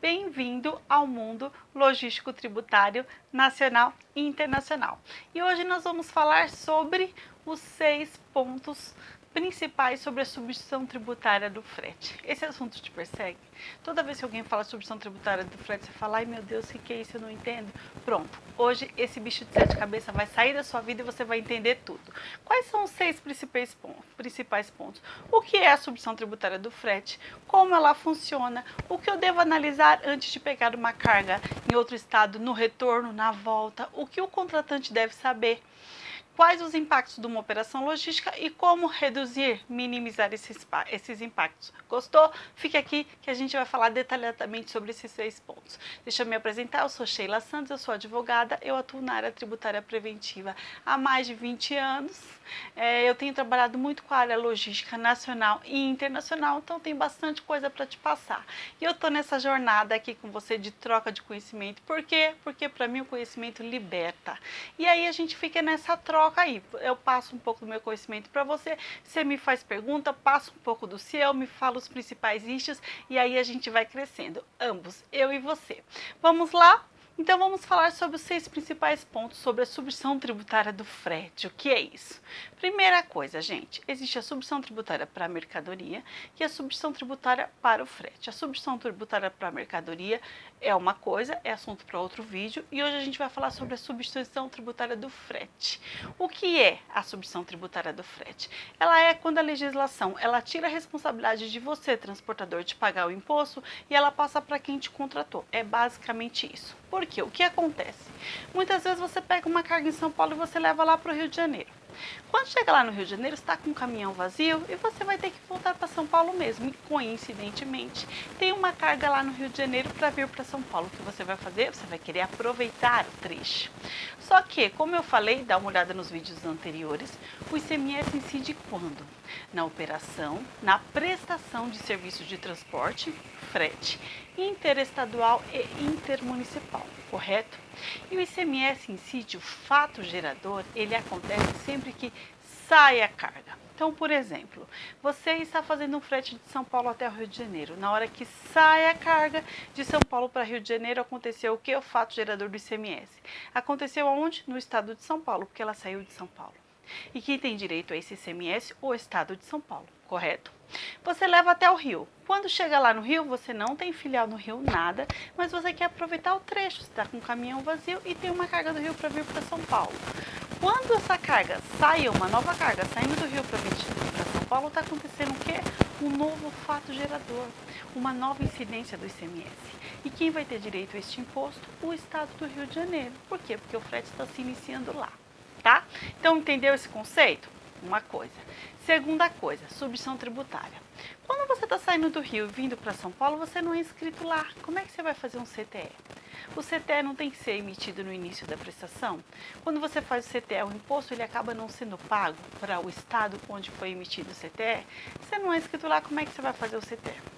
Bem-vindo ao mundo logístico tributário nacional e internacional. E hoje nós vamos falar sobre os 6 pontos principais sobre a substituição tributária do frete. Esse assunto te persegue? Toda vez que alguém fala substituição tributária do frete, você fala, ai meu Deus, o que é isso? Eu não entendo. Pronto, hoje esse bicho de 7 cabeças vai sair da sua vida e você vai entender tudo. Quais são os 6 principais pontos? O que é a substituição tributária do frete? Como ela funciona? O que eu devo analisar antes de pegar uma carga em outro estado, no retorno, na volta? O que o contratante deve saber? Quais os impactos de uma operação logística e como reduzir, minimizar esses impactos. Gostou? Fique aqui que a gente vai falar detalhadamente sobre esses 6 pontos. Deixa eu me apresentar, eu sou Sheila Santos, eu sou advogada, eu atuo na área tributária preventiva há mais de 20 anos. Eu tenho trabalhado muito com a área logística nacional e internacional, então tem bastante coisa para te passar. E eu estou nessa jornada aqui com você de troca de conhecimento. Por quê? Porque para mim o conhecimento liberta. E aí a gente fica nessa troca aí, eu passo um pouco do meu conhecimento para você, você me faz pergunta, passo um pouco do seu, me fala os principais issues e aí a gente vai crescendo, ambos, eu e você. Vamos lá? Então vamos falar sobre os 6 principais pontos sobre a substituição tributária do frete. O que é isso? Primeira coisa, gente, existe a substituição tributária para a mercadoria e a substituição tributária para o frete. A substituição tributária para a mercadoria é uma coisa, é assunto para outro vídeo, e hoje a gente vai falar sobre a substituição tributária do frete. O que é a substituição tributária do frete? Ela é quando a legislação ela tira a responsabilidade de você, transportador, de pagar o imposto e ela passa para quem te contratou. É basicamente isso. Por quê? O que acontece? Muitas vezes você pega uma carga em São Paulo e você leva lá para o Rio de Janeiro. Quando chega lá no Rio de Janeiro, está com um caminhão vazio e você vai ter que voltar para São Paulo mesmo. E coincidentemente, tem uma carga lá no Rio de Janeiro para vir para São Paulo. O que você vai fazer? Você vai querer aproveitar o trecho. Só que, como eu falei, dá uma olhada nos vídeos anteriores, o ICMS incide quando? Na operação, na prestação de serviços de transporte, frete, interestadual e intermunicipal, correto? E o ICMS incide, o fato gerador, ele acontece sempre que sai a carga. Então, por exemplo, você está fazendo um frete de São Paulo até o Rio de Janeiro. Na hora que sai a carga de São Paulo para Rio de Janeiro, aconteceu o que? O fato gerador do ICMS. Aconteceu aonde? No estado de São Paulo, porque ela saiu de São Paulo. E quem tem direito a esse ICMS? O estado de São Paulo, correto? Você leva até o Rio. Quando chega lá no Rio, você não tem filial no Rio, nada, mas você quer aproveitar o trecho. Você está com um caminhão vazio e tem uma carga do Rio para vir para São Paulo. Quando essa carga sai, uma nova carga saindo do Rio para São Paulo, está acontecendo o quê? Um novo fato gerador, uma nova incidência do ICMS. E quem vai ter direito a este imposto? O estado do Rio de Janeiro. Por quê? Porque o frete está se iniciando lá, tá? Então, entendeu esse conceito? Uma coisa. Segunda coisa, substituição tributária. Quando você está saindo do Rio e vindo para São Paulo, você não é inscrito lá. Como é que você vai fazer um CTE? O CTE não tem que ser emitido no início da prestação? Quando você faz o CTE, o imposto ele acaba não sendo pago para o estado onde foi emitido o CTE. Você não é inscrito lá, como é que você vai fazer o CTE?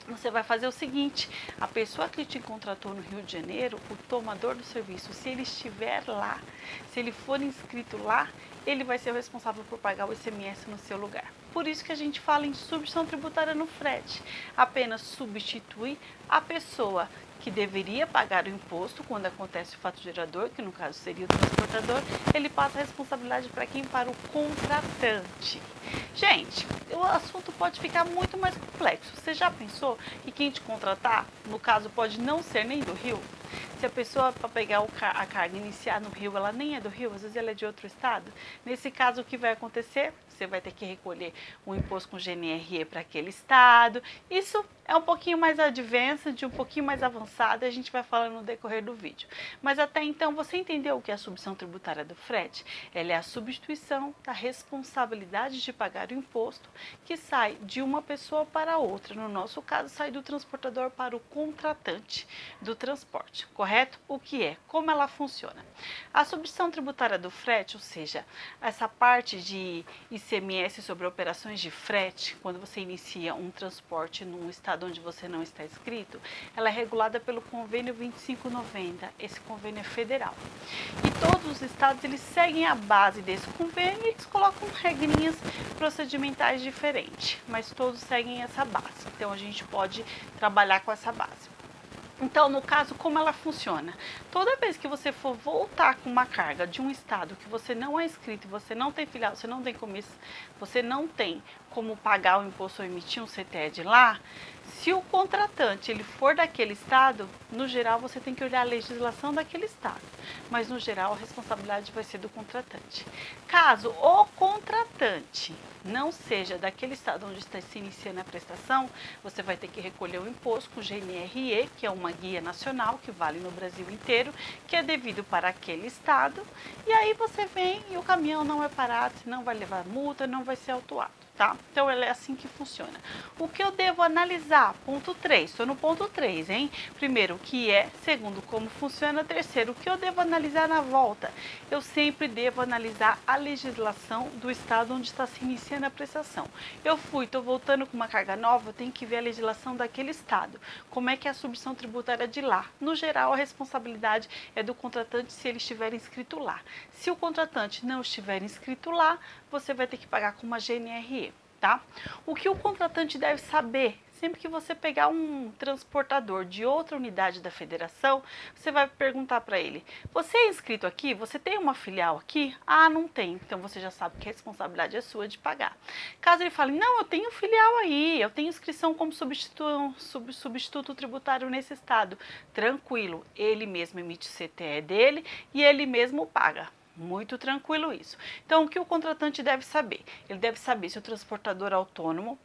Você vai fazer o seguinte, a pessoa que te contratou no Rio de Janeiro, o tomador do serviço, se ele estiver lá, se ele for inscrito lá, ele vai ser o responsável por pagar o ICMS no seu lugar. Por isso que a gente fala em substituição tributária no frete. Apenas substitui a pessoa que deveria pagar o imposto quando acontece o fato gerador, que no caso seria o transportador, ele passa a responsabilidade para quem? Para o contratante. Gente, o assunto pode ficar muito mais complexo. Você já pensou que quem te contratar, no caso, pode não ser nem do Rio? Se a pessoa para pegar a carga iniciar no Rio, ela nem é do Rio, às vezes ela é de outro estado. Nesse caso, o que vai acontecer? Você vai ter que recolher um imposto com GNRE para aquele estado. Isso é um pouquinho mais advanced, um pouquinho mais avançado, a gente vai falando no decorrer do vídeo. Mas até então, você entendeu o que é a substituição tributária do frete? Ela é a substituição da responsabilidade de pagar o imposto que sai de uma pessoa para outra. No nosso caso, sai do transportador para o contratante do transporte, correto? O que é? Como ela funciona? A substituição tributária do frete, ou seja, essa parte de ICMS sobre operações de frete, quando você inicia um transporte num estado onde você não está inscrito, ela é regulada pelo convênio 2590, esse convênio é federal. E todos os estados, eles seguem a base desse convênio e eles colocam regrinhas procedimentais diferentes, mas todos seguem essa base, então a gente pode trabalhar com essa base. Então, no caso, como ela funciona? Toda vez que você for voltar com uma carga de um estado que você não é inscrito, você não tem filial, você não tem comissão, você não tem como pagar o imposto ou emitir um CTE de lá, se o contratante ele for daquele estado, no geral você tem que olhar a legislação daquele estado, mas no geral a responsabilidade vai ser do contratante. Caso o contratante não seja daquele estado onde está se iniciando a prestação, você vai ter que recolher o imposto com o GNRE, que é uma guia nacional que vale no Brasil inteiro, que é devido para aquele estado, e aí você vem e o caminhão não é parado, você não vai levar multa, não vai ser autuado. Tá? Então, é assim que funciona. O que eu devo analisar? Ponto 3. Estou no ponto 3, hein? Primeiro, o que é. Segundo, como funciona. Terceiro, o que eu devo analisar na volta? Eu sempre devo analisar a legislação do estado onde está se iniciando a prestação. Eu estou voltando com uma carga nova, eu tenho que ver a legislação daquele estado. Como é que é a substituição tributária de lá? No geral, a responsabilidade é do contratante se ele estiver inscrito lá. Se o contratante não estiver inscrito lá, você vai ter que pagar com uma GNRE. Tá? O que o contratante deve saber? Sempre que você pegar um transportador de outra unidade da federação, você vai perguntar para ele: você é inscrito aqui? Você tem uma filial aqui? Ah, não tem. Então você já sabe que a responsabilidade é sua de pagar. Caso ele fale: não, eu tenho filial aí, eu tenho inscrição como substituto tributário nesse estado. Tranquilo, ele mesmo emite o CTE dele e ele mesmo paga. Muito tranquilo isso. Então, o que o contratante deve saber? Ele deve saber se o transportador é autônomo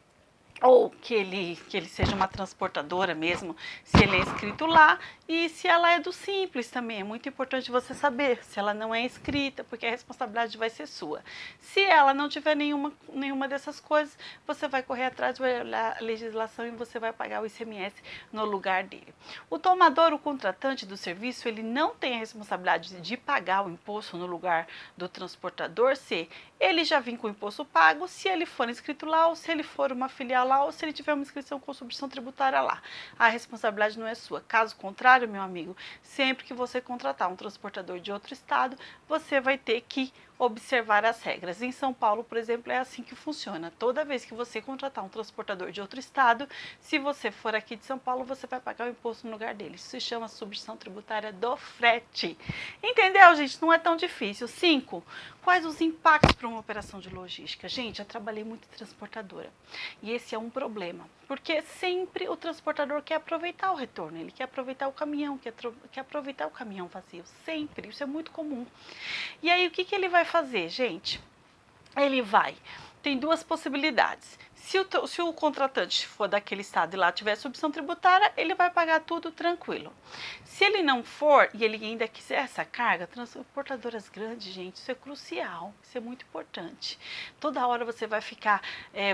ou que ele seja uma transportadora mesmo, se ele é inscrito lá e se ela é do Simples também. É muito importante você saber se ela não é inscrita, porque a responsabilidade vai ser sua. Se ela não tiver nenhuma dessas coisas, você vai correr atrás, vai olhar a legislação e você vai pagar o ICMS no lugar dele. O tomador, o contratante do serviço, ele não tem a responsabilidade de pagar o imposto no lugar do transportador se ele já vem com o imposto pago, se ele for inscrito lá ou se ele for uma filial lá ou se ele tiver uma inscrição com substituição tributária lá. A responsabilidade não é sua. Caso contrário, meu amigo, sempre que você contratar um transportador de outro estado, você vai ter que observar as regras. Em São Paulo, por exemplo, é assim que funciona. Toda vez que você contratar um transportador de outro estado, se você for aqui de São Paulo, você vai pagar o imposto no lugar dele. Isso se chama substituição tributária do frete. Entendeu, gente? Não é tão difícil. 5. Quais os impactos para uma operação de logística? Gente, eu trabalhei muito em transportadora e esse é um problema, porque sempre o transportador quer aproveitar o retorno, ele quer aproveitar o caminhão, quer aproveitar o caminhão vazio, sempre, isso é muito comum. E aí, o que ele vai fazer, gente? Tem duas possibilidades. Se o contratante for daquele estado e lá tiver substituição tributária, ele vai pagar tudo tranquilo. Se ele não for e ele ainda quiser essa carga, transportadoras grandes, gente, isso é crucial, isso é muito importante. Toda hora você vai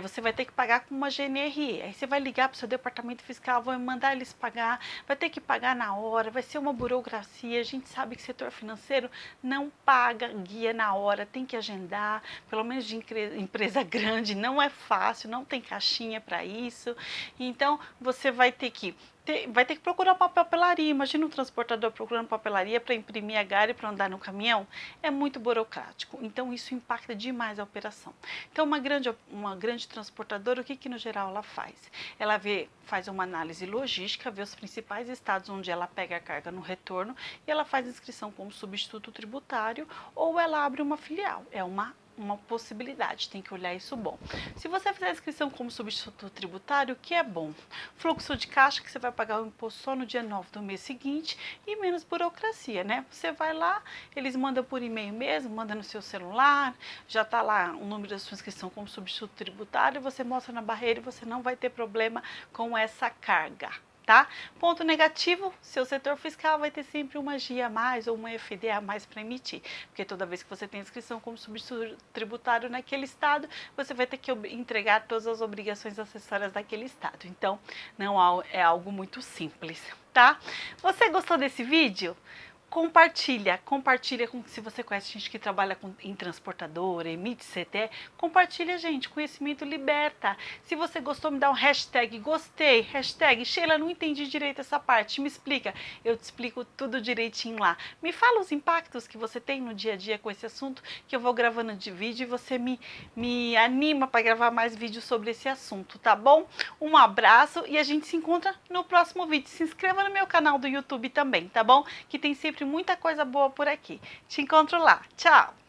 você vai ter que pagar com uma GNRE. Aí você vai ligar para o seu departamento fiscal, vai mandar eles pagar, vai ter que pagar na hora, vai ser uma burocracia. A gente sabe que o setor financeiro não paga guia na hora, tem que agendar, pelo menos de empresa grande, não é fácil, não tem caixinha para isso. Então, você vai ter que procurar papelaria. Imagina um transportador procurando papelaria para imprimir a gare para andar no caminhão. É muito burocrático. Então, isso impacta demais a operação. Então, uma grande transportadora, o que no geral ela faz? Ela faz uma análise logística, vê os principais estados onde ela pega a carga no retorno e ela faz inscrição como substituto tributário ou ela abre uma filial. É uma possibilidade, tem que olhar isso bom. Se você fizer a inscrição como substituto tributário, o que é bom? Fluxo de caixa, que você vai pagar o imposto só no dia 9 do mês seguinte e menos burocracia, né? Você vai lá, eles mandam por e-mail mesmo, manda no seu celular, já está lá o número da sua inscrição como substituto tributário, você mostra na barreira e você não vai ter problema com essa carga. Tá? Ponto negativo, seu setor fiscal vai ter sempre uma GIA a mais ou uma FD a mais para emitir, porque toda vez que você tem inscrição como substituto tributário naquele estado, você vai ter que entregar todas as obrigações acessórias daquele estado. Então, não é algo muito simples, tá? Você gostou desse vídeo? compartilha com, se você conhece gente que trabalha em transportadora, emite CTE, compartilha, gente, conhecimento liberta. Se você gostou, me dá um hashtag gostei, hashtag Sheila, não entendi direito essa parte, me explica, eu te explico tudo direitinho lá. Me fala os impactos que você tem no dia a dia com esse assunto, que eu vou gravando de vídeo e você me anima para gravar mais vídeos sobre esse assunto, tá bom? Um abraço e a gente se encontra no próximo vídeo. Se inscreva no meu canal do YouTube também, tá bom? Que tem sempre muita coisa boa por aqui. Te encontro lá. Tchau!